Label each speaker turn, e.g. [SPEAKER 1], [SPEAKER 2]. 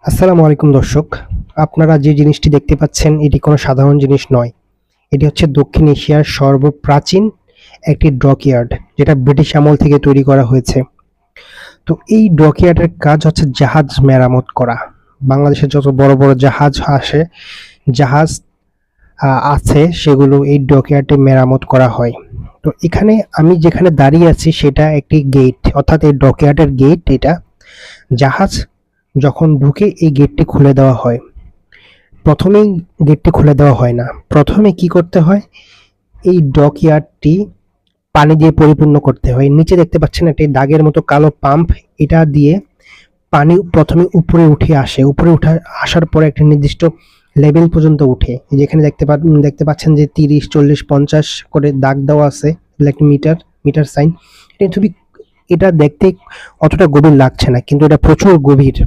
[SPEAKER 1] আসসালামু আলাইকুম দর্শক। আপনারা যে জিনিসটি দেখতে পাচ্ছেন এটি কোনো সাধারণ জিনিস নয়। এটি হচ্ছে দক্ষিণ এশিয়ার সর্বপ্রাচীন একটি ডকইয়ার্ড, যেটা ব্রিটিশ আমল থেকে তৈরি করা হয়েছে। তো এই ডকইয়ার্ডের কাজ হচ্ছে জাহাজ মেরামত করা। বাংলাদেশের যত বড় বড় জাহাজ আছে সেগুলো এই ডকইয়ার্ডে মেরামত করা হয়। তো এখানে আমি যেখানে দাঁড়িয়ে আছি সেটা একটি গেট, অর্থাৎ এই ডকইয়ার্ডের গেট। এটা জাহাজ যখন ঢুকে এই গেটটি খুলে দেওয়া হয়। প্রথমেই গেটটি খুলে দেওয়া হয় না। প্রথমে কি করতে হয়, এই ডকইয়ার্ডটি পানি দিয়ে পরিপূর্ণ করতে হয়। নিচে দেখতে পাচ্ছেন একটি দাগের মতো কালো পাম্প, এটা দিয়ে পানি প্রথমে উপরে উঠে আসে। উপরে আসার পরে একটা নির্দিষ্ট লেভেল পর্যন্ত উঠে। যেখানে দেখতে পাচ্ছেন যে 30, 40, 50 করে দাগ দেওয়া আছে, একটা মিটার সাইন। এটা দেখতে অতটা গভীর লাগছে না, কিন্তু এটা প্রচুর গভীর।